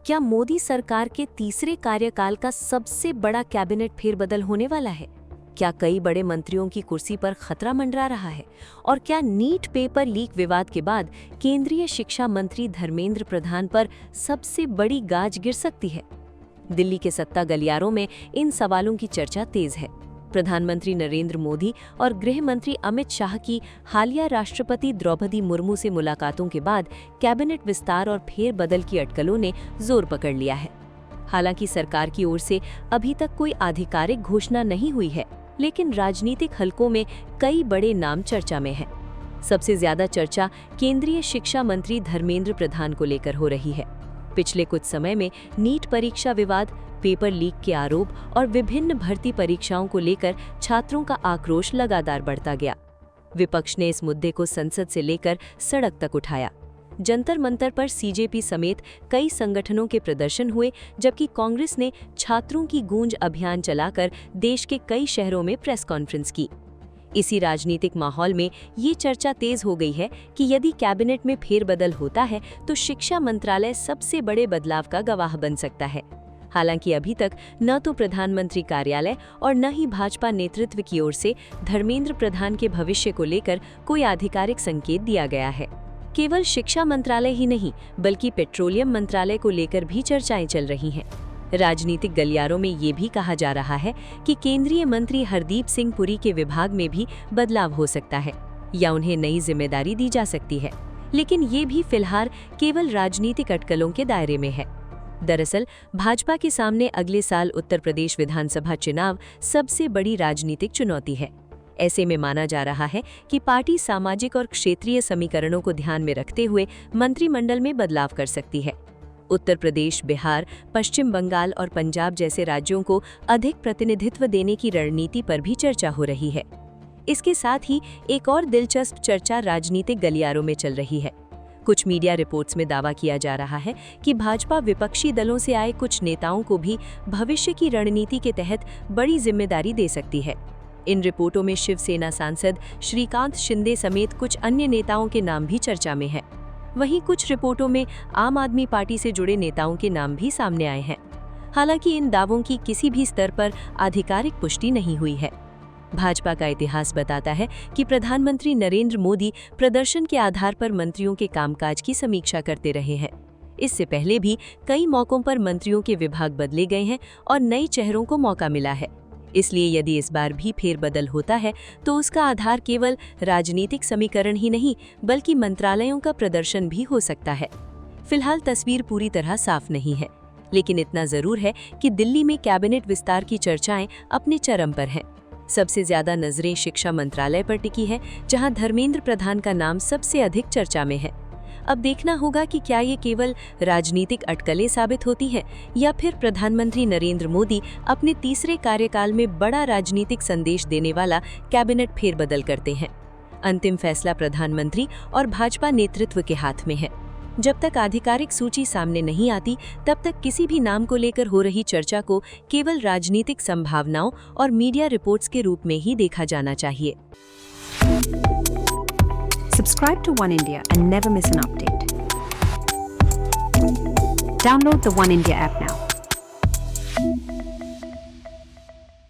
क्या मोदी सरकार के तीसरे कार्यकाल का सबसे बड़ा कैबिनेट फेरबदल होने वाला है? क्या कई बड़े मंत्रियों की कुर्सी पर खतरा मंडरा रहा है? और क्या नीट पेपर लीक विवाद के बाद केंद्रीय शिक्षा मंत्री धर्मेंद्र प्रधान पर सबसे बड़ी गाज गिर सकती है? दिल्ली के सत्ता गलियारों में इन सवालों की चर्चा तेज है। प्रधानमंत्री नरेंद्र मोदी और गृह मंत्री अमित शाह की हालिया राष्ट्रपति द्रौपदी मुर्मू से मुलाकातों के बाद कैबिनेट विस्तार और फेरबदल की अटकलों ने जोर पकड़ लिया है। हालांकि सरकार की ओर से अभी तक कोई आधिकारिक घोषणा नहीं हुई है, लेकिन राजनीतिक हलकों में कई बड़े नाम चर्चा में हैं। सबसे ज्यादा चर्चा केंद्रीय शिक्षा मंत्री धर्मेंद्र प्रधान को लेकर हो रही है। पिछले कुछ समय में नीट परीक्षा विवाद, पेपर लीक के आरोप और विभिन्न भर्ती परीक्षाओं को लेकर छात्रों का आक्रोश लगातार बढ़ता गया। विपक्ष ने इस मुद्दे को संसद से लेकर सड़क तक उठाया। जंतर मंतर पर सीजेपी समेत कई संगठनों के प्रदर्शन हुए, जबकि कांग्रेस ने छात्रों की गूंज अभियान चलाकर देश के कई शहरों में प्रेस कॉन्फ्रेंस की। इसी राजनीतिक माहौल में ये चर्चा तेज हो गई है कि यदि कैबिनेट में फेरबदल होता है तो शिक्षा मंत्रालय सबसे बड़े बदलाव का गवाह बन सकता है। हालांकि अभी तक न तो प्रधानमंत्री कार्यालय और न ही भाजपा नेतृत्व की ओर से धर्मेंद्र प्रधान के भविष्य को लेकर कोई आधिकारिक संकेत दिया गया है। केवल शिक्षा मंत्रालय ही नहीं, बल्कि पेट्रोलियम मंत्रालय को लेकर भी चर्चाएं चल रही हैं। राजनीतिक गलियारों में ये भी कहा जा रहा है कि केंद्रीय मंत्री हरदीप सिंह पुरी के विभाग में भी बदलाव हो सकता है या उन्हें नई जिम्मेदारी दी जा सकती है, लेकिन ये भी फिलहाल केवल राजनीतिक अटकलों के दायरे में है। दरअसल भाजपा के सामने अगले साल उत्तर प्रदेश विधानसभा चुनाव सबसे बड़ी राजनीतिक चुनौती है। ऐसे में माना जा रहा है कि पार्टी सामाजिक और क्षेत्रीय समीकरणों को ध्यान में रखते हुए मंत्रिमंडल में बदलाव कर सकती है। उत्तर प्रदेश, बिहार, पश्चिम बंगाल और पंजाब जैसे राज्यों को अधिक प्रतिनिधित्व देने की रणनीति पर भी चर्चा हो रही है। इसके साथ ही एक और दिलचस्प चर्चा राजनीतिक गलियारों में चल रही है। कुछ मीडिया रिपोर्ट्स में दावा किया जा रहा है कि भाजपा विपक्षी दलों से आए कुछ नेताओं को भी भविष्य की रणनीति के तहत बड़ी जिम्मेदारी दे सकती है। इन रिपोर्टों में शिवसेना सांसद श्रीकांत शिंदे समेत कुछ अन्य नेताओं के नाम भी चर्चा में हैं। वहीं कुछ रिपोर्टों में आम आदमी पार्टी से जुड़े नेताओं के नाम भी सामने आए हैं। हालांकि इन दावों की किसी भी स्तर पर आधिकारिक पुष्टि नहीं हुई है। भाजपा का इतिहास बताता है कि प्रधानमंत्री नरेंद्र मोदी प्रदर्शन के आधार पर मंत्रियों के कामकाज की समीक्षा करते रहे हैं। इससे पहले भी कई मौकों पर मंत्रियों के विभाग बदले गए हैं और नए चेहरों को मौका मिला है। इसलिए यदि इस बार भी फेरबदल होता है तो उसका आधार केवल राजनीतिक समीकरण ही नहीं, बल्कि मंत्रालयों का प्रदर्शन भी हो सकता है। फिलहाल तस्वीर पूरी तरह साफ नहीं है, लेकिन इतना जरूर है कि दिल्ली में कैबिनेट विस्तार की चर्चाएं अपने चरम पर हैं। सबसे ज्यादा नजरें शिक्षा मंत्रालय पर टिकी है, जहां धर्मेंद्र प्रधान का नाम सबसे अधिक चर्चा में है। अब देखना होगा कि क्या ये केवल राजनीतिक अटकलें साबित होती हैं या फिर प्रधानमंत्री नरेंद्र मोदी अपने तीसरे कार्यकाल में बड़ा राजनीतिक संदेश देने वाला कैबिनेट फेरबदल करते हैं। अंतिम फैसला प्रधानमंत्री और भाजपा नेतृत्व के हाथ में है। जब तक आधिकारिक सूची सामने नहीं आती, तब तक किसी भी नाम को लेकर हो रही चर्चा को केवल राजनीतिक संभावनाओं और मीडिया रिपोर्ट्स के रूप में ही देखा जाना चाहिए। Subscribe to One India and never miss an update. Download the One India app now.